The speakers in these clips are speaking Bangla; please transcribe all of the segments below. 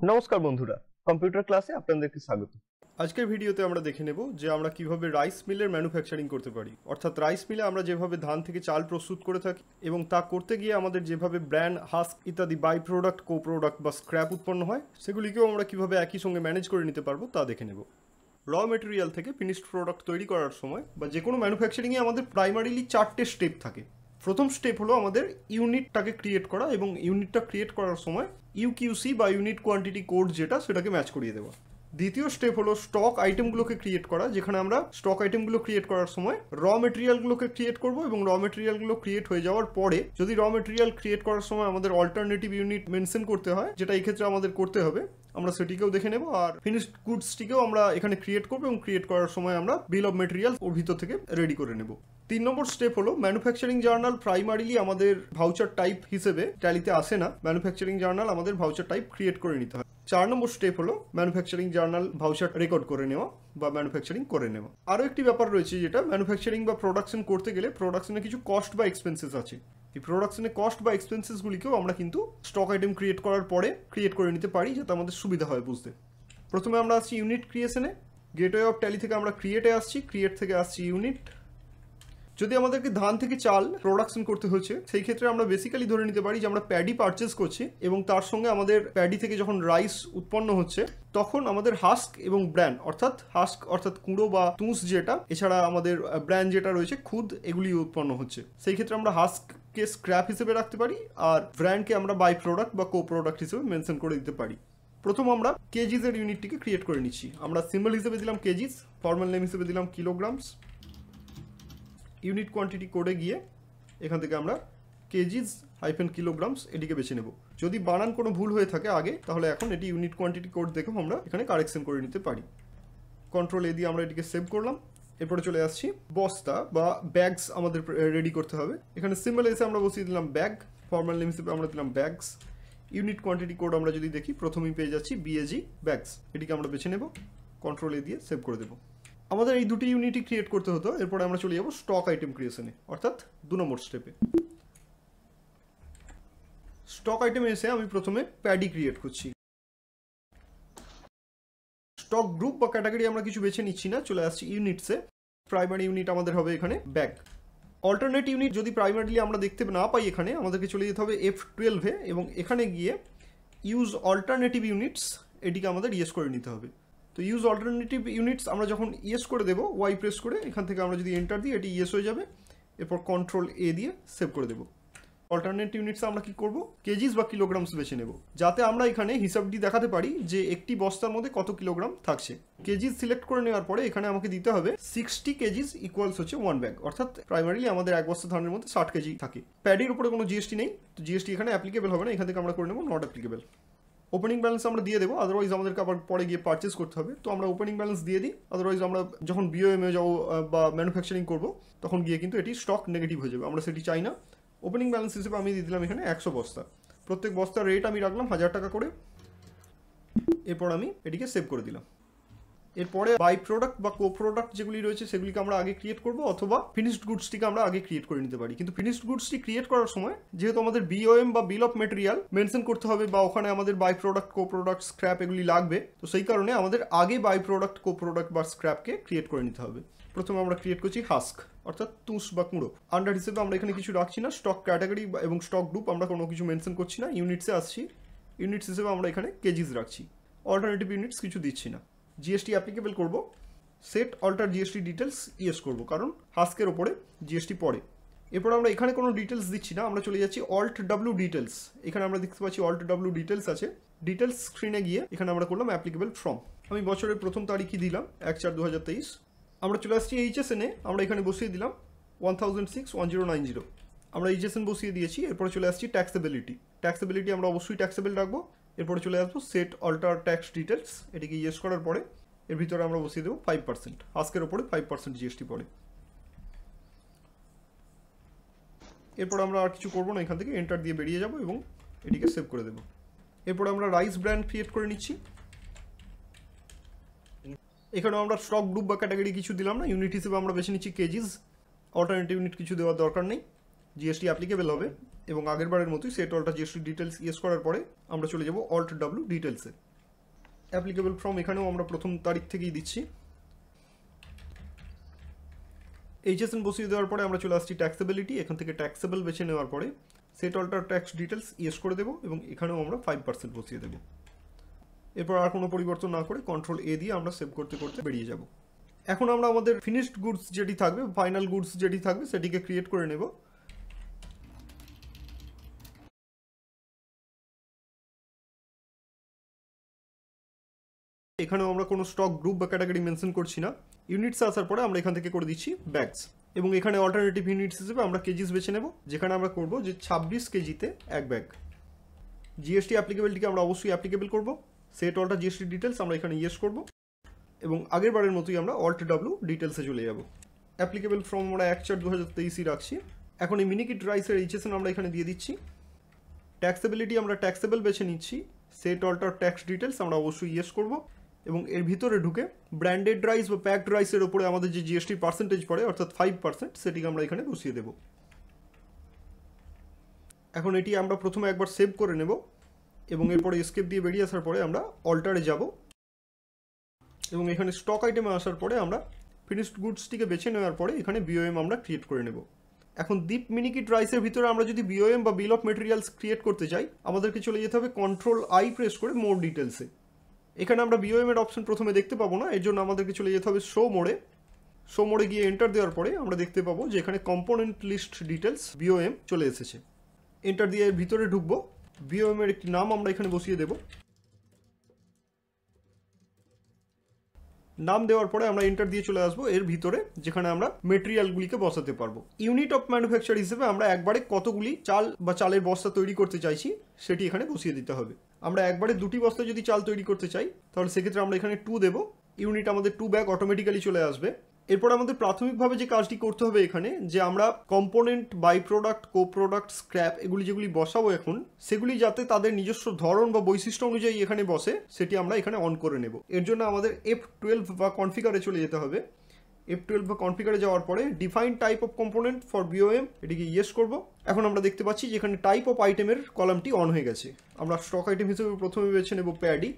নমস্কার বন্ধুরা, কম্পিউটার ক্লাসে আপনাদেরকে স্বাগত। আজকের ভিডিওতে আমরা দেখে নেব যে আমরা কিভাবে রাইস মিলের ম্যানুফ্যাকচারিং করতে পারি। অর্থাৎ রাইস মিলে আমরা যেভাবে ধান থেকে চাল প্রস্তুত করে থাকি এবং তা করতে গিয়ে আমাদের যেভাবে ব্র্যান, হাস্ক ইত্যাদি বাই প্রোডাক্ট, কো প্রোডাক্ট বা স্ক্র্যাপ উৎপন্ন হয়, সেগুলিকেও আমরা কিভাবে একই সঙ্গে ম্যানেজ করে নিতে পারবো তা দেখে নেব। র মেটেরিয়াল থেকে ফিনিশড প্রোডাক্ট তৈরি করার সময় বা যে কোনো ম্যানুফ্যাকচারিংয়ে আমাদের প্রাইমারিলি 4টে স্টেপ থাকে। প্রথম স্টেপ হলো আমাদের ইউনিটটাকে ক্রিয়েট করা, এবং ইউনিটটা ক্রিয়েট করার সময় ইউকিউসি বা ইউনিট কোয়ান্টিটি কোড যেটা, সেটাকে ম্যাচ করিয়ে দেওয়া। দ্বিতীয় স্টেপ হলো স্টক আইটেমগুলোকে ক্রিয়েট করা, যেখানে আমরা স্টক আইটেমগুলো ক্রিয়েট করার সময় র মেটেরিয়ালগুলোকে ক্রিয়েট করব, এবং র মেটেরিয়ালগুলো ক্রিয়েট হয়ে যাওয়ার পরে যদি র মেটেরিয়াল ক্রিয়েট করার সময় আমাদের অল্টারনেটিভ ইউনিট মেনশন করতে হয়, যেটা এই ক্ষেত্রে আমাদের করতে হবে, আমরা সেটিকেও দেখে নেব। আর ফিনিশড গুডসটিকেও আমরা এখানে ক্রিয়েট করবো, এবং ক্রিয়েট করার সময় আমরা বিল অফ মেটেরিয়াল ওর ভিতর থেকে রেডি করে নেব। 3 নম্বর স্টেপ হলো ম্যানুফ্যাকচারিং জার্নাল। প্রাইমারিলি আমাদের ভাউচার টাইপ হিসেবে ট্যালিতে আসে না, ম্যানুফ্যাকচারিং জার্নাল আমাদের ভাউচার টাইপ ক্রিয়েট করে নিতে হয়। 4 নম্বর স্টেপ হলো ম্যানুফ্যাকচারিং জার্নাল ভাউচার রেকর্ড করে নেওয়া বা ম্যানুফ্যাকচারিং করে নেওয়া। আরও একটি ব্যাপার রয়েছে, যেটা ম্যানুফ্যাকচারিং বা প্রোডাকশন করতে গেলে প্রোডাকশনে কিছু কস্ট বা এক্সপেন্সেস আছে। এই প্রোডাকশনে কস্ট বা এক্সপেন্সেসগুলিকেও আমরা কিন্তু স্টক আইটেম ক্রিয়েট করার পরে ক্রিয়েট করে নিতে পারি, যাতে আমাদের সুবিধা হয় বুঝতে। প্রথমে আমরা আসছি ইউনিট ক্রিয়েশনে। গেটওয়ে অফ ট্যালি থেকে আমরা ক্রিয়েটে আসছি, ক্রিয়েট থেকে আসছি ইউনিট। যদি আমাদেরকে ধান থেকে চাল প্রোডাকশন করতে হচ্ছে, সেই ক্ষেত্রে আমরা বেসিক্যালি ধরে নিতে পারি যে আমরা প্যাডি পারচেস করছি, এবং তার সঙ্গে আমাদের প্যাডি থেকে যখন রাইস উৎপন্ন হচ্ছে, তখন আমাদের হাস্ক এবং ব্র্যান, অর্থাৎ হাস্ক অর্থাৎ কুঁড়ো বা তুষ যেটা, এছাড়া আমাদের ব্র্যান যেটা রয়েছে খুদ, এগুলি উৎপন্ন হচ্ছে। সেই ক্ষেত্রে আমরা হাস্ককে স্ক্র্যাপ হিসেবে রাখতে পারি, আর ব্র্যানকে আমরা বাই প্রোডাক্ট বা কো প্রোডাক্ট হিসেবে মেনশন করে দিতে পারি। প্রথম আমরা কেজিসের ইউনিটটিকে ক্রিয়েট করে নিচ্ছি। আমরা সিম্বল হিসেবে দিলাম কেজিস, ফর্মাল নেম হিসেবে দিলাম কিলোগ্রামস। ইউনিট কোয়ান্টিটি কোডে গিয়ে এখান থেকে আমরা কেজিস -কিলোগ্রামস এটিকে বেছে নেব। যদি বানান কোনো ভুল হয়ে থাকে আগে, তাহলে এখন এটি ইউনিট কোয়ান্টিটি কোড দেখেও আমরা এখানে কারেকশন করে নিতে পারি। কন্ট্রোল এ দিয়ে আমরা এটিকে সেভ করলাম। এরপরে চলে আসছি বস্তা বা ব্যাগস আমাদের রেডি করতে হবে। এখানে সিম্বল এসে আমরা বসিয়ে দিলাম ব্যাগ, ফর্মাল নেম হিসেবে আমরা দিলাম ব্যাগস। ইউনিট কোয়ান্টিটি কোড আমরা যদি দেখি, প্রথমেই পেয়ে যাচ্ছি বিএজি ব্যাগস। এটিকে আমরা বেছে নেব, কন্ট্রোল এ দিয়ে সেভ করে দেবো। আমাদের এই দুটি ইউনিটই ক্রিয়েট করতে হতো। এরপরে আমরা চলে যাব স্টক আইটেম ক্রিয়েশনে, অর্থাৎ 2 নম্বর স্টেপে। স্টক আইটেমে এসে আমি প্রথমে প্যাডি ক্রিয়েট করছি। স্টক গ্রুপ বা ক্যাটাগরি আমরা কিছু বেছে নিচ্ছি না, চলে আসছি ইউনিটসে। প্রাইমারি ইউনিট আমাদের হবে এখানে ব্যাগ। অল্টারনেট ইউনিট যদি প্রাইমারিলি আমরা দেখতে না পাই এখানে, আমাদেরকে চলে যেতে হবে F12-এ, এবং এখানে গিয়ে ইউজ অল্টারনেটিভ ইউনিটস এটিকে আমাদের ইয়েস করে নিতে হবে। তো ইউজ অল্টারনেটিভ ইউনিটস আমরা যখন ইয়েস করে দেবো, ওয়াই প্রেস করে, এখান থেকে আমরা যদি এন্টার দিই, এটি ইয়েস হয়ে যাবে। এরপর কন্ট্রোল এ দিয়ে সেভ করে দেবো। অল্টারনেট ইউনিটস আমরা কি করব, কেজিস বা কিলোগ্রামস বেছে নেব, যাতে আমরা এখানে হিসাবটি দেখাতে পারি যে একটি বস্তার মধ্যে কত কিলোগ্রাম থাকছে। কেজিস সিলেক্ট করে নেওয়ার পরে এখানে আমাকে দিতে হবে 60 কেজিস ইকুয়ালস হচ্ছে 1 ব্যাগ, অর্থাৎ প্রাইমারিলি আমাদের এক বস্তা ধানের মধ্যে 60 কেজি থাকে। প্যাডির উপরে কোনো জিএসটি নেই, তো জিএসটি এখানে অ্যাপ্লিকেবল হবে না। এখান থেকে আমরা করে নেব নট অ্যাপ্লিকেবল। ওপেনিং ব্যালেন্স আমরা দিয়ে দেবো, আদারওয়াইজ আমাদেরকে আবার পরে গিয়ে পারচেস করতে হবে। তো আমরা ওপেনিং ব্যালেন্স দিয়ে দিই, আদারওয়াইজ আমরা যখন বিওএমে যাবো বা ম্যানুফ্যাকচারিং করবো, তখন গিয়ে কিন্তু এটি স্টক নেগেটিভ হয়ে যাবে, আমরা সেটি চাই না। ওপেনিং ব্যালেন্স হিসেবে আমি দিয়ে দিলাম এখানে 100 বস্তা। প্রত্যেক বস্তার রেট আমি রাখলাম 1000 টাকা করে। এরপর আমি এটিকে সেভ করে দিলাম। এরপরে বাই প্রোডাক্ট বা কো প্রোডাক্ট যেগুলি রয়েছে, সেগুলিকে আমরা আগে ক্রিয়েট করবো, অথবা ফিনিশড গুডসটিকে আমরা আগে ক্রিয়েট করে নিতে পারি। কিন্তু ফিনিশড গুডসটি ক্রিয়েট করার সময় যেহেতু আমাদের বিওএম বা বিল অফ মেটেরিয়াল মেনশন করতে হবে, বা ওখানে আমাদের byproduct, coproduct, scrap এগুলি লাগবে, তো সেই কারণে আমাদের আগে বাই প্রোডাক্ট, কো প্রোডাক্ট বা স্ক্র্যাপকে ক্রিয়েট করে নিতে হবে। প্রথমে আমরা ক্রিয়েট করছি হাস্ক, অর্থাৎ তুষ বা কুঁড়ো। আন্ডার হিসেবে আমরা এখানে কিছু রাখছি না। স্টক ক্যাটাগরি এবং স্টক গ্রুপ আমরা কোনো কিছু মেনশন করছি না। ইউনিটসে আসছি, ইউনিটস হিসেবে আমরা এখানে কেজিস রাখছি। অল্টারনেটিভ ইউনিটস কিছু দিচ্ছি না। জিএসটি অ্যাপ্লিকেবল করব, set alter GST details yes করব, কারণ হাস্কের ওপরে জিএসটি পড়ে। এরপর আমরা এখানে কোনো ডিটেলস দিচ্ছি না, আমরা চলে যাচ্ছি অল্ট ডাব্লিউ ডিটেলস। এখানে আমরা দেখতে পাচ্ছি অল্ট ডাব্লিউ ডিটেলস আছে। ডিটেলস স্ক্রিনে গিয়ে এখানে আমরা করলাম অ্যাপ্লিকেবল ফ্রম। আমি বছরের প্রথম তারিখই দিলাম 1/4/2023। আমরা চলে আসছি এইচএসএনে, আমরা এখানে বসিয়ে দিলাম 1006-1090। আমরা এইচএসএন বসিয়ে দিয়েছি। এরপরে চলে আসছি ট্যাক্সেবিলিটি। ট্যাক্সেবিলিটি আমরা অবশ্যই ট্যাক্সেবল রাখবো। এরপরে চলে আসবো সেট অল্টার ট্যাক্স ডিটেলস, এটিকে ইয়েস করার পরে এর ভিতরে আমরা বসিয়ে দেবো 5%। আজকের ওপরে 5% জিএসটি পড়ে। এরপর আমরা আর কিছু করবো না, এখান থেকে এন্টার দিয়ে বেরিয়ে যাব এবং এটিকে সেভ করে দেবো। এরপর আমরা রাইস ব্র্যান্ড ক্রিয়েট করে নিচ্ছি। এখানেও আমরা স্টক গ্রুপ বা ক্যাটাগরি কিছু দিলাম না, ইউনিট হিসেবে আমরা বেছে নিচ্ছি কেজিস। অল্টারনেটিভ ইউনিট কিছু দেওয়ার দরকার নেই, জিএসটি অ্যাপ্লিকেবল হবে। এবং আগের বারের মতোই set alter GST details yes করার পরে আমরা চলে যাব অল্ট ডাব্লিউ ডিটেলসে। অ্যাপ্লিকেবল ফ্রম এখানেও আমরা প্রথম তারিখ থেকেই দিচ্ছি। HSN বসিয়ে দেওয়ার পরে আমরা চলে আসছি ট্যাক্সেবিলিটি, এখান থেকে ট্যাক্সেবল বেছে নেওয়ার পরে set alter tax details yes করে দেবো এবং এখানেও আমরা 5% বসিয়ে দেবো। এরপর আর কোনো পরিবর্তন না করে কন্ট্রোল A দিয়ে আমরা সেভ করতে করতে বেরিয়ে যাব। এখন আমরা আমাদের ফিনিশড গুডস যেটি থাকবে, ফাইনাল গুডস যেটি থাকবে সেটিকে ক্রিয়েট করে নেব। এখানেও আমরা কোনো স্টক গ্রুপ বা ক্যাটাগরি মেনশন করছি না। ইউনিটস আসার পরে আমরা এখান থেকে করে দিচ্ছি ব্যাগস এবং এখানে অল্টারনেটিভ ইউনিটস হিসেবে আমরা কেজিস বেছে নেব, যেখানে আমরা করব যে 26 কেজিতে এক ব্যাগ। জিএসটি অ্যাপ্লিকেবিলিটিকে আমরা অবশ্যই অ্যাপ্লিকেবল করব। সেট অল্টার জিএসটি ডিটেলস আমরা এখানে ইয়েস করব এবং আগের বারের মতোই আমরা অল্ট ডাব্লিউ ডিটেলসে চলে যাব। অ্যাপ্লিকেবল ফ্রম আমরা 1/4/2023 রাখছি। এখন এই মিনিকিট রাইসের HSN আমরা এখানে দিয়ে দিচ্ছি। ট্যাক্সেবিলিটি আমরা ট্যাক্সেবল বেছে নিচ্ছি। সেট অল্টার ট্যাক্স ডিটেলস আমরা অবশ্যই ইয়েস করব এবং এর ভিতরে ঢুকে ব্র্যান্ডেড রাইস বা প্যাকড রাইসের ওপরে আমাদের যে জিএসটির পার্সেন্টেজ পড়ে অর্থাৎ 5% সেটিকে আমরা এখানে বসিয়ে দেব। এখন এটি আমরা প্রথমে একবার সেভ করে নেব এবং এরপরে এসকেপ দিয়ে বেরিয়ে আসার পরে আমরা অল্টারে যাব এবং এখানে স্টক আইটেমে আসার পরে আমরা ফিনিশড গুডসটিকে বেছে নেওয়ার পরে এখানে BOM আমরা ক্রিয়েট করে নেব। এখন দীপ মিনিকিট রাইসের ভিতরে আমরা যদি BOM বা বিল অফ মেটেরিয়ালস ক্রিয়েট করতে চাই আমাদেরকে চলে যেতে হবে কন্ট্রোল I প্রেস করে মোর ডিটেলসে। এখানে আমরা BOM এর অপশন প্রথমে দেখতে পাবো না, এর জন্য আমাদেরকে চলে যেতে হবে শো মোড়ে। শো মোড়ে গিয়ে এন্টার দেওয়ার পরে আমরা দেখতে পাবো যে এখানে কম্পোনেন্ট লিস্ট ডিটেলস BOM চলে এসেছে। এন্টার দিয়ে এর ভিতরে ঢুকবো। BOM এর একটি নাম আমরা এখানে বসিয়ে দেব। নাম দেওয়ার পরে আমরা এন্টার দিয়ে চলে আসবো এর ভিতরে, যেখানে আমরা মেটেরিয়ালগুলিকে বসাতে পারবো। ইউনিট অফ ম্যানুফ্যাকচার হিসেবে আমরা একবারে কতগুলি চাল বা চালের বস্তা তৈরি করতে চাইছি সেটি এখানে বসিয়ে দিতে হবে। আমরা একবারে 2টি বস্তা যদি চাল তৈরি করতে চাই তাহলে সেক্ষেত্রে আমরা এখানে 2 দেব। ইউনিট আমাদের 2 ব্যাগ অটোমেটিক্যালি চলে আসবে। এরপর আমাদের প্রাথমিকভাবে যে কাজটি করতে হবে এখানে, যে আমরা component, byproduct, coproduct, scrap এগুলি যেগুলি বসাবো এখন সেগুলি যাতে তাদের নিজস্ব ধরন বা বৈশিষ্ট্য অনুযায়ী এখানে বসে সেটি আমরা এখানে অন করে নেব। এর জন্য আমাদের F12 বা কনফিগারে চলে যেতে হবে। F12 বা কনফিগারে যাওয়ার পরে define type of component for BOM এটিকে ইয়েস করব। এখন আমরা দেখতে পাচ্ছি যে এখানে টাইপ অফ আইটেমের কলামটি অন হয়ে গেছে। আমরা স্টক আইটেম হিসেবে প্রথমে বেছে নেব প্যাডি।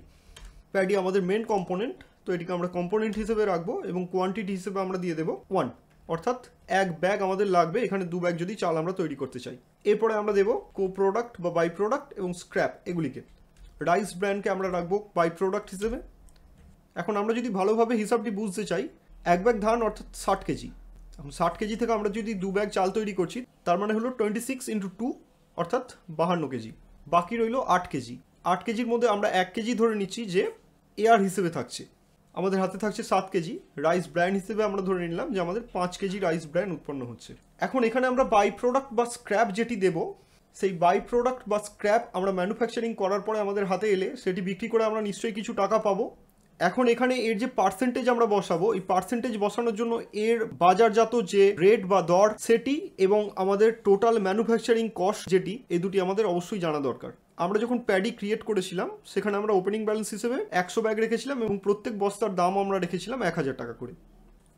প্যাডি আমাদের মেন কম্পোনেন্ট, তো এটিকে আমরা কম্পোনেন্ট হিসেবে রাখবো এবং কোয়ান্টিটি হিসেবে আমরা দিয়ে দেবো 1, অর্থাৎ এক ব্যাগ আমাদের লাগবে এখানে 2 ব্যাগ যদি চাল আমরা তৈরি করতে চাই। এরপরে আমরা দেবো কো প্রোডাক্ট বা বাই প্রোডাক্ট এবং স্ক্র্যাপ এগুলিকে। রাইস ব্র্যান্ডকে আমরা রাখবো বাই প্রোডাক্ট হিসেবে। এখন আমরা যদি ভালোভাবে হিসাবটি বুঝতে চাই, এক ব্যাগ ধান অর্থাৎ 60 কেজি। এখন 60 কেজি থেকে আমরা যদি 2 ব্যাগ চাল তৈরি করছি তার মানে হলো 26 × 2 অর্থাৎ 52 কেজি। বাকি রইল 8 কেজি। 8 কেজির মধ্যে আমরা 1 কেজি ধরে নিচ্ছি যে এয়ার হিসেবে থাকছে। আমাদের হাতে থাকছে 7 কেজি। রাইস ব্র্যান্ড হিসেবে আমরা ধরে নিলাম যে আমাদের 5 কেজি রাইস ব্র্যান্ড উৎপন্ন হচ্ছে। এখন এখানে আমরা বাই প্রোডাক্ট বা স্ক্র্যাপ যেটি দেব, সেই বাই প্রোডাক্ট বা স্ক্র্যাপ আমরা ম্যানুফ্যাকচারিং করার পরে আমাদের হাতে এলে সেটি বিক্রি করে আমরা নিশ্চয়ই কিছু টাকা পাবো। এখন এখানে এর যে পার্সেন্টেজ আমরা বসাবো, এই পার্সেন্টেজ বসানোর জন্য এর বাজারজাত যে রেট বা দর সেটি এবং আমাদের টোটাল ম্যানুফ্যাকচারিং কস্ট যেটি, এই দুটি আমাদের অবশ্যই জানা দরকার। আমরা যখন প্যাডি ক্রিয়েট করেছিলাম সেখানে আমরা ওপেনিং ব্যালেন্স হিসেবে 100 ব্যাগ রেখেছিলাম এবং প্রত্যেক বস্তার দাম আমরা রেখেছিলাম 1000 টাকা করে।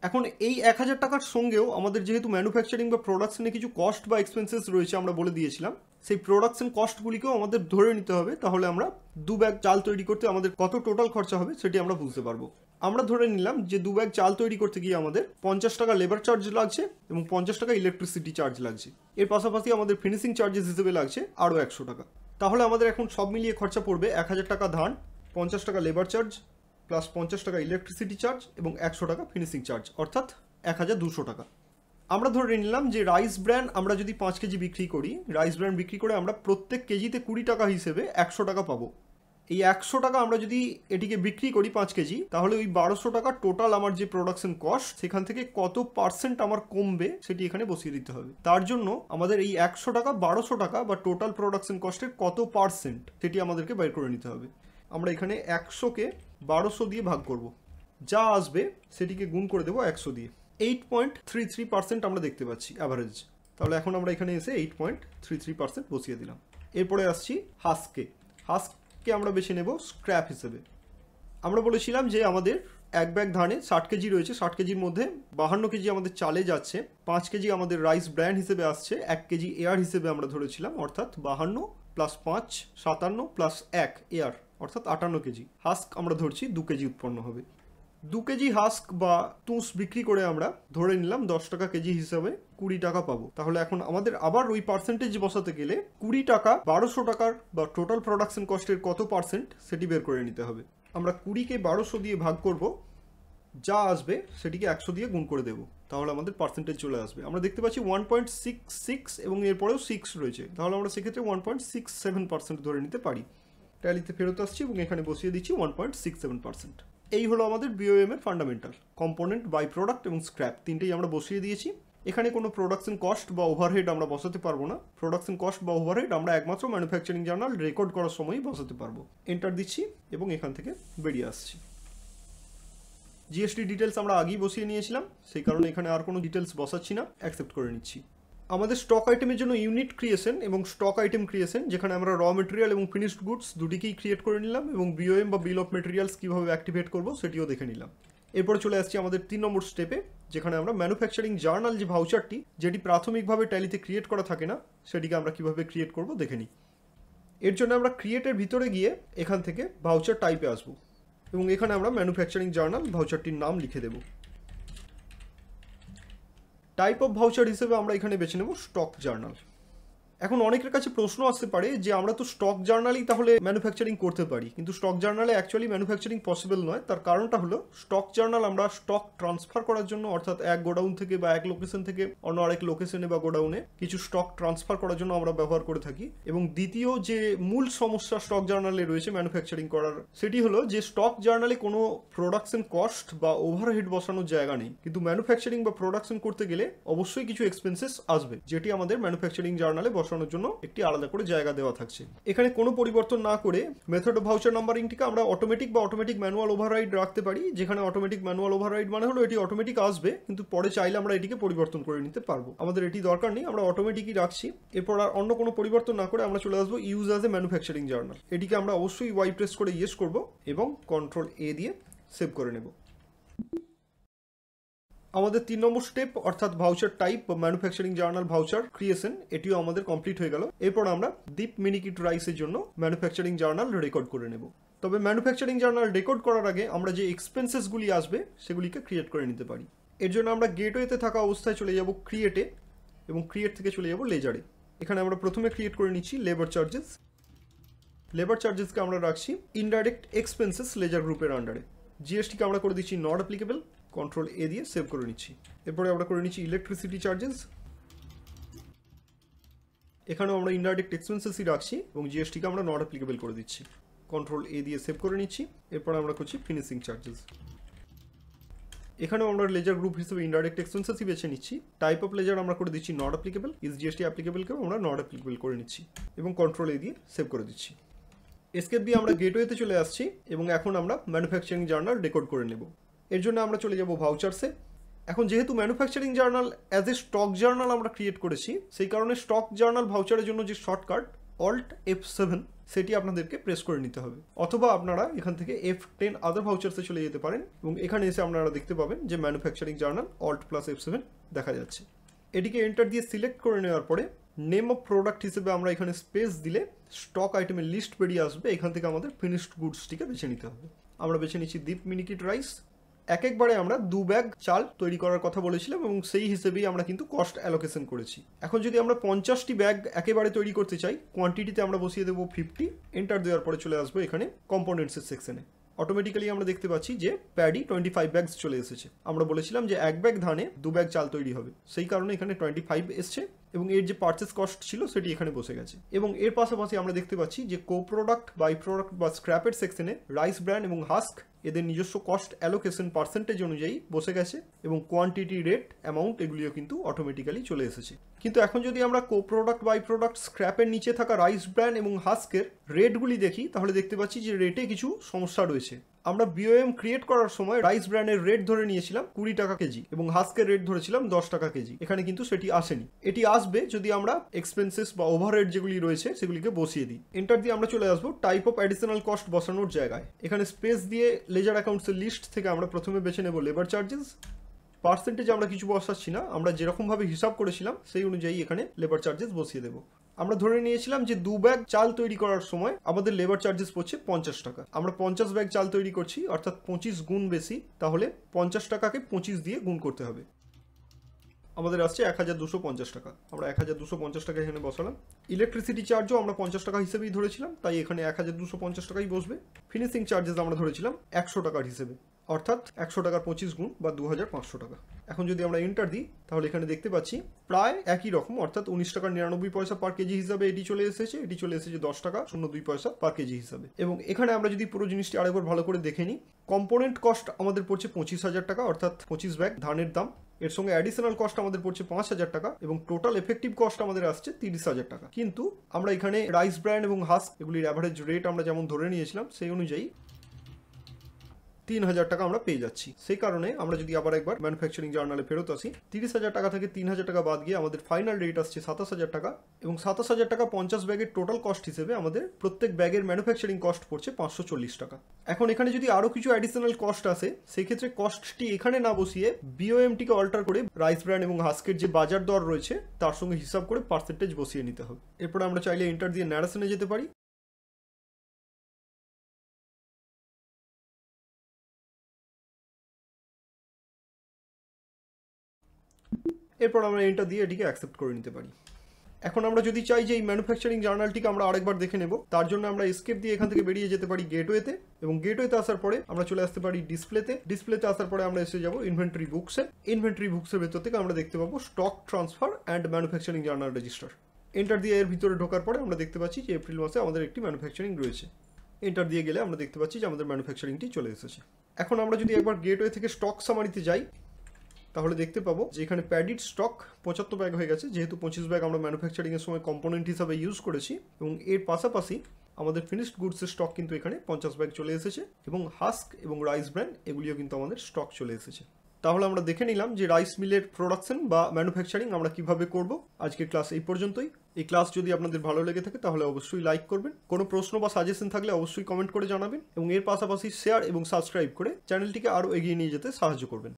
এখন এই 1000 টাকার সঙ্গেও আমাদের যেহেতু ম্যানুফ্যাকচারিং বা প্রোডাকশনে কিছু কস্ট বা এক্সপেন্সেস রয়েছে আমরা বলে দিয়েছিলাম, সেই প্রোডাকশন কস্টগুলিকেও আমাদের ধরে নিতে হবে। তাহলে আমরা 2 ব্যাগ চাল তৈরি করতে আমাদের কত টোটাল খরচা হবে সেটি আমরা বুঝতে পারবো। আমরা ধরে নিলাম যে 2 ব্যাগ চাল তৈরি করতে গিয়ে আমাদের 50 টাকা লেবার চার্জ লাগছে এবং 50 টাকা ইলেকট্রিসিটি চার্জ লাগছে। এর পাশাপাশি আমাদের ফিনিশিং চার্জেস হিসেবে লাগছে আরও 100 টাকা। তাহলে আমাদের এখন সব মিলিয়ে খরচা পড়বে 1000 টাকা ধান, 50 টাকা লেবার চার্জ প্লাস 50 টাকা ইলেকট্রিসিটি চার্জ এবং 100 টাকা ফিনিশিং চার্জ, অর্থাৎ 1200 টাকা। আমরা ধরে নিলাম যে রাইস ব্র্যান্ড আমরা যদি 5 কেজি বিক্রি করি, রাইস ব্র্যান্ড বিক্রি করে আমরা প্রত্যেক কেজিতে 20 টাকা হিসেবে 100 টাকা পাবো। এই 100 টাকা আমরা যদি এটিকে বিক্রি করি 5 কেজি, তাহলে ওই 1200 টাকা টোটাল আমার যে প্রোডাকশন কস্ট সেখান থেকে কত পার্সেন্ট আমার কমবে সেটি এখানে বসিয়ে দিতে হবে। তার জন্য আমাদের এই 100 টাকা 1200 টাকা বা টোটাল প্রোডাকশন কস্টের কত পার্সেন্ট সেটি আমাদেরকে বের করে নিতে হবে। আমরা এখানে 100কে 1200 দিয়ে ভাগ করব, যা আসবে সেটিকে গুণ করে দেবো 100 দিয়ে। 8.33% আমরা দেখতে পাচ্ছি অ্যাভারেজ। তাহলে এখন আমরা এখানে এসে 8.33% বসিয়ে দিলাম। এরপরে আসছি হাস্কে। হাস্ককে আমরা বেছে নেব স্ক্র্যাপ হিসেবে। আমরা বলেছিলাম যে আমাদের এক ব্যাগ ধানে 60 কেজি রয়েছে, 60 কেজির মধ্যে 52 কেজি আমাদের চালে যাচ্ছে, 5 কেজি আমাদের রাইস ব্র্যান্ড হিসেবে আসছে, 1 কেজি এয়ার হিসেবে আমরা ধরেছিলাম, অর্থাৎ 52 + 5 57 + 1 এয়ার অর্থাৎ 58 কেজি। হাস্ক আমরা ধরছি 2 কেজি উৎপন্ন হবে। 2 কেজি হাস্ক বা তুষ বিক্রি করে আমরা ধরে নিলাম 10 টাকা কেজি হিসাবে 20 টাকা পাবো। তাহলে এখন আমাদের আবার ওই পার্সেন্টেজ বসাতে গেলে 20 টাকা 1200 টাকার বা টোটাল প্রোডাকশন কস্টের কত পার্সেন্ট সেটি বের করে নিতে হবে। আমরা 20কে 1200 দিয়ে ভাগ করব, যা আসবে সেটিকে 100 দিয়ে গুণ করে দেবো, তাহলে আমাদের পার্সেন্টেজ চলে আসবে। আমরা দেখতে পাচ্ছি 1.66 এবং এরপরেও 6 রয়েছে, তাহলে আমরা সেক্ষেত্রে 1.67% ধরে নিতে পারি। ট্যালিতে ফেরত আসছি এবং এখানে বসিয়ে দিচ্ছি 1.67%। এই হলো আমাদের বিওএম এর ফান্ডামেন্টাল। কম্পোনেন্ট, বাই প্রোডাক্ট এবং স্ক্র্যাপ তিনটেই আমরা বসিয়ে দিয়েছি। এখানে কোনো প্রোডাকশন কস্ট বা ওভারহেড আমরা বসাতে পারবো না। প্রোডাকশন কস্ট বা ওভারহেড আমরা একমাত্র ম্যানুফ্যাকচারিং জার্নাল রেকর্ড করার সময়ই বসাতে পারবো। এন্টার দিচ্ছি এবং এখান থেকে বেরিয়ে আসছি। জিএসটি ডিটেলস আমরা আগেই বসিয়ে নিয়েছিলাম, সেই কারণে এখানে আর কোনো ডিটেলস বসাচ্ছি না, অ্যাকসেপ্ট করে নিচ্ছি। আমাদের স্টক আইটেমের জন্য ইউনিট ক্রিয়েশন এবং স্টক আইটেম ক্রিয়েশন, যেখানে আমরা র মেটেরিয়াল এবং ফিনিশড গুডস দুটিকেই ক্রিয়েট করে নিলাম এবং বিওএম বা বিল অফ মেটেরিয়ালস কীভাবে অ্যাক্টিভেট করবো সেটিও দেখে নিলাম। এরপরে চলে আসছি আমাদের 3 নম্বর স্টেপে, যেখানে আমরা ম্যানুফ্যাকচারিং জার্নাল যে ভাউচারটি, যেটি প্রাথমিকভাবে ট্যালিতে ক্রিয়েট করা থাকে না, সেটিকে আমরা কীভাবে ক্রিয়েট করবো দেখে নিই। এর জন্য আমরা ক্রিয়েটের ভিতরে গিয়ে এখান থেকে ভাউচার টাইপে আসবো এবং এখানে আমরা ম্যানুফ্যাকচারিং জার্নাল ভাউচারটির নাম লিখে দেব। টাইপ অফ ভাউচার হিসেবে আমরা এখানে বেছে নেব স্টক জার্নাল। এখন অনেকের কাছে প্রশ্ন আসতে পারে যে আমরা তো স্টক জার্নালই তাহলে ম্যানুফ্যাকচারিং করতে পারি, কিন্তু স্টক জার্নালে অ্যাকচুয়ালি ম্যানুফ্যাকচারিং পসিবল নয়। তার কারণটা হলো স্টক জার্নাল আমরা স্টক ট্রান্সফার করার জন্য, অর্থাৎ এক গোডাউন থেকে বা এক লোকেশন থেকে অন্য আরেক লোকেশনে বা গোডাউনে কিছু স্টক ট্রান্সফার করার জন্য আমরা ব্যবহার করে থাকি। এবং দ্বিতীয় যে মূল সমস্যা স্টক জার্নালে রয়েছে ম্যানুফ্যাকচারিং করার, সেটি হলো যে স্টক জার্নালে কোনো প্রোডাকশন কস্ট বা ওভারহেড বসানোর জায়গা নেই, কিন্তু ম্যানুফ্যাকচারিং বা প্রোডাকশন করতে গেলে অবশ্যই কিছু এক্সপেন্সেস আসবে, যেটি আমাদের ম্যানুফ্যাকচারিং জার্নালে বসানোর জন্য একটি আলাদা করে জায়গা দেওয়া থাকছে। এখানে কোনো পরিবর্তন না করে মেথড অফ ভাউচার নাম্বারিংটিকে আমরা অটোমেটিক বা অটোমেটিক ম্যানুয়াল ওভাররাইড রাখতে পারি, যেখানে অটোমেটিক ম্যানুয়াল ওভাররাইড মানে হলো এটি অটোমেটিক আসবে, কিন্তু পরে চাইলে আমরা এটিকে পরিবর্তন করে নিতে পারবো। আমাদের এটি দরকার নেই, আমরা অটোমেটিকই রাখছি। এরপর আর অন্য কোনো পরিবর্তন না করে আমরা চলে আসবো use as a manufacturing journal. এটিকে আমরা অবশ্যই ওয়াই প্রেস করে ইয়েস করব এবং কন্ট্রোল এ দিয়ে সেভ করে নেব। আমাদের 3 নম্বর স্টেপ অর্থাৎ ভাউচার টাইপ বা ম্যানুফ্যাকচারিং জার্নাল ভাউচার ক্রিয়েশন, এটিও আমাদের কমপ্লিট হয়ে গেল। এরপর আমরা দীপ মিনিকিট রাইসের জন্য ম্যানুফ্যাকচারিং জার্নাল রেকর্ড করে নেব। তবে ম্যানুফ্যাকচারিং জার্নাল রেকর্ড করার আগে আমরা যে এক্সপেন্সেসগুলি আসবে সেগুলিকে ক্রিয়েট করে নিতে পারি। এর জন্য আমরা গেটওয়েতে থাকা অবস্থায় চলে যাব ক্রিয়েটে এবং ক্রিয়েট থেকে চলে যাব লেজারে। এখানে আমরা প্রথমে ক্রিয়েট করে নিচ্ছি লেবার চার্জেস। লেবার চার্জেসকে আমরা রাখছি ইনডাইরেক্ট এক্সপেন্সেস লেজার গ্রুপের আন্ডারে। জিএসটিকে আমরা করে দিচ্ছি নট অ্যাপ্লিকেবল, কন্ট্রোল এ দিয়ে সেভ করে নিচ্ছি। এরপরে আমরা করে নিচ্ছি ইলেকট্রিসিটি চার্জেস। এখানেও আমরা ইনডাইরেক্ট এক্সপেন্সেসই রাখছি এবং জিএসটিকে আমরা নট অ্যাপ্লিকেবল করে দিচ্ছি। কন্ট্রোল এ দিয়ে সেভ করে নিচ্ছি। এরপরে আমরা করছি ফিনিশিং চার্জেস। এখানেও আমরা লেজার গ্রুপ হিসেবে ইনডাইরেক্ট এক্সপেন্সেসই বেছে নিচ্ছি। টাইপ অফ লেজার আমরা করে দিচ্ছি নট অ্যাপ্লিকেবল, ইজ জিএসটি অ্যাপ্লিকেবলকেও আমরা নট অ্যাপ্লিকেবল করে নিচ্ছি এবং কন্ট্রোল এ দিয়ে সেভ করে দিচ্ছি। এসকেপ দিয়ে আমরা গেটওয়েতে চলে আসছি এবং এখন আমরা ম্যানুফ্যাকচারিং জার্নাল রেকর্ড করে নেব। এর জন্য আমরা চলে যাব ভাউচারসে। এখন যেহেতু manufacturing journal as a stock journal আমরা ক্রিয়েট করেছি, সেই কারণে স্টক জার্নাল ভাউচারের জন্য যে শর্টকাট অল্ট F7 সেটি আপনাদেরকে প্রেস করে নিতে হবে, অথবা আপনারা এখান থেকে F10 আদার ভাউচারসে চলে যেতে পারেন এবং এখানে এসে আপনারা দেখতে পাবেন যে manufacturing journal alt plus F7 দেখা যাচ্ছে। এটিকে এন্টার দিয়ে সিলেক্ট করে নেওয়ার পরে নেম অফ প্রোডাক্ট হিসেবে আমরা এখানে স্পেস দিলে স্টক আইটেমের লিস্ট বেরিয়ে আসবে। এখান থেকে আমাদের ফিনিশড গুডসটিকে বেছে নিতে হবে। আমরা বেছে নিচ্ছি দীপ মিনিকিট রাইস। একবারে আমরা 2 ব্যাগ চাল তৈরি করার কথা বলেছিলাম এবং সেই হিসেবেই আমরা কিন্তু কস্ট অ্যালোকেশন করেছি। এখন যদি আমরা 50টি ব্যাগ একেবারে তৈরি করতে চাই, কোয়ান্টিটিতে আমরা বসিয়ে দেবো 50। এন্টার দেওয়ার পরে চলে আসবো এখানে কম্পোনেন্টসের সেকশনে। অটোমেটিক্যালি আমরা দেখতে পাচ্ছি যে প্যাডি 25 ব্যাগস চলে এসেছে। আমরা বলেছিলাম যে 1 ব্যাগ ধানে 2 ব্যাগ চাল তৈরি হবে, সেই কারণে এখানে 25 এসছে এবং এর যে পারচেস কস্ট ছিল সেটি এখানে বসে গেছে। এবং এর পাশাপাশি আমরা দেখতে পাচ্ছি যে কো প্রোডাক্ট, বাই প্রোডাক্ট বা স্ক্র্যাপের সেকশনে রাইস ব্র্যান্ড এবং হাস্ক এদের নিজস্ব কস্ট অ্যালোকেশন পার্সেন্টেজ অনুযায়ী বসে গেছে এবং কোয়ান্টিটি, রেট, অ্যামাউন্ট এগুলিও কিন্তু অটোমেটিক্যালি চলে এসেছে। কিন্তু এখন যদি আমরা কো প্রোডাক্ট, বাই প্রোডাক্ট, স্ক্র্যাপের নিচে থাকা রাইস ব্র্যান্ড এবং হাস্কের রেটগুলি দেখি, তাহলে দেখতে পাচ্ছি যে রেটে কিছু সমস্যা রয়েছে। আমরা বিওএম ক্রিয়েট করার সময় রাইস ব্র্যান্ডের রেট ধরে নিয়েছিলাম 20 টাকা কেজি এবং হাস্কের রেট ধরেছিলাম 10 টাকা কেজি। এখানে কিন্তু সেটি আসেনি। এটি আসবে যদি আমরা এক্সপেন্সেস বা ওভারহেড যেগুলি রয়েছে সেগুলিকে বসিয়ে দিই। এন্টার দিয়ে আমরা চলে আসবো টাইপ অফ অ্যাডিশনাল কস্ট বসানোর জায়গায়। এখানে স্পেস দিয়ে লেজার অ্যাকাউন্টসের লিস্ট থেকে আমরা প্রথমে বেছে নেব লেবার চার্জেস। পার্সেন্টেজ আমরা কিছু বসাচ্ছি না, আমরা যেরকমভাবে হিসাব করেছিলাম সেই অনুযায়ী এখানে লেবার চার্জেস বসিয়ে দেবো। আমরা ধরে নিয়েছিলাম যে 2 ব্যাগ চাল তৈরি করার সময় আমাদের লেবার চার্জেস পড়ছে 50 টাকা। আমরা 50 ব্যাগ চাল তৈরি করছি, অর্থাৎ 25 গুণ বেশি, তাহলে 50 টাকাকে 25 দিয়ে গুণ করতে হবে। আমাদের আসছে 1250 টাকা। আমরা 1250 টাকা এখানে বসালাম। ইলেকট্রিসিটি চার্জও আমরা 50 টাকা হিসেবেই ধরেছিলাম, তাই এখানে 1250 টাকাই বসবে। ফিনিশিং চার্জেস আমরা ধরেছিলাম 100 টাকার হিসেবে, অর্থাৎ 100 টাকার 25 গুণ বা 2500 টাকা। এখন যদি আমরা এন্টার দিই তাহলে এখানে দেখতে পাচ্ছি প্রায় একই রকম, অর্থাৎ 19 টাকা 99 পয়সা পার কেজি হিসাবে এটি চলে এসেছে। এটি চলে এসেছে 10 টাকা 02 পয়সা পার কেজি হিসাবে। এবং এখানে আমরা যদি পুরো জিনিসটি আরেকবার ভালো করে দেখে নিই, কম্পোনেন্ট কস্ট আমাদের পড়ছে 25,000 টাকা, অর্থাৎ 25 ব্যাগ ধানের দাম। এর সঙ্গে অ্যাডিশনাল কস্ট আমাদের পড়ছে 5,000 টাকা এবং টোটাল এফেক্টিভ কস্ট আমাদের আসছে 30,000 টাকা। কিন্তু আমরা এখানে রাইস ব্র্যান্ড এবং হাস্ক এগুলির অ্যাভারেজ রেট আমরা যেমন ধরে নিয়েছিলাম সেই অনুযায়ী 3,000 টাকা আমরা পেয়ে যাচ্ছি। সেই কারণে আমরা যদি আবার একবার ম্যানুফ্যাকচারিং জার্নালে ফেরত আসি, 30,000 টাকা থেকে 3,000 টাকা বাদ গিয়ে আমাদের ফাইনাল রেট আসছে 27,000 টাকা এবং 27,000 টাকা 50 ব্যাগের টোটাল কস্ট হিসেবে আমাদের প্রত্যেক ব্যাগের ম্যানুফ্যাকচারিং কস্ট পড়ছে 540 টাকা। এখন এখানে যদি আরও কিছু অ্যাডিশনাল কস্ট আসে, সেই ক্ষেত্রে কস্টটি এখানে না বসিয়ে বিওএমটিকে অল্টার করে রাইস ব্র্যান্ড এবং হাস্কের যে বাজার দর রয়েছে তার সঙ্গে হিসাব করে পার্সেন্টেজ বসিয়ে নিতে হবে। এরপরে আমরা চাইলে এন্টার দিয়ে ন্যারেশনে যেতে পারি। এরপর আমরা এন্টার দিয়ে এটিকে অ্যাকসেপ্ট করে নিতে পারি। এখন আমরা যদি চাই যে এই ম্যানুফ্যাকচারিং জার্নালটিকে আমরা আরেকবার দেখে নেব, তার জন্য আমরা এসকেপ দিয়ে এখান থেকে বেরিয়ে যেতে পারি গেটওয়েতে এবং গেটওয়েতে আসার পরে আমরা চলে আসতে পারি ডিসপ্লেতে আসার পরে আমরা এসে যাব ইনভেন্টরি বুকসের ভেতর থেকে আমরা দেখতে পাবো stock transfer and manufacturing journal register. Enter দিয়ে এর ভিতরে ঢোকার পরে আমরা দেখতে পাচ্ছি যে এপ্রিল মাসে আমাদের একটি ম্যানুফ্যাকচারিং রয়েছে। এন্টার দিয়ে গেলে আমরা দেখতে পাচ্ছি যে আমাদের ম্যানুফ্যাকচারিংটি চলে এসেছে। এখন আমরা যদি একবার গেটওয়ে থেকে স্টক সামারিতে যাই তাহলে দেখতে পাবো যে এখানে প্যাডিড স্টক 75 ব্যাগ হয়ে গেছে, যেহেতু 25 ব্যাগ আমরা ম্যানুফ্যাকচারিংয়ের সময় কম্পোনেন্ট হিসাবে ইউজ করেছি। এবং এর পাশাপাশি আমাদের ফিনিশড গুডসের স্টক কিন্তু এখানে 50 ব্যাগ চলে এসেছে এবং হাস্ক এবং রাইস ব্র্যান্ড এগুলিও কিন্তু আমাদের স্টক চলে এসেছে। তাহলে আমরা দেখে নিলাম যে রাইস মিলের প্রোডাকশন বা ম্যানুফ্যাকচারিং আমরা কিভাবে করব। আজকের ক্লাস এই পর্যন্তই। এই ক্লাস যদি আপনাদের ভালো লেগে থাকে তাহলে অবশ্যই লাইক করবেন, কোনো প্রশ্ন বা সাজেশন থাকলে অবশ্যই কমেন্ট করে জানাবেন এবং এর পাশাপাশি শেয়ার এবং সাবস্ক্রাইব করে চ্যানেলটিকে আরও এগিয়ে নিয়ে যেতে সাহায্য করবেন।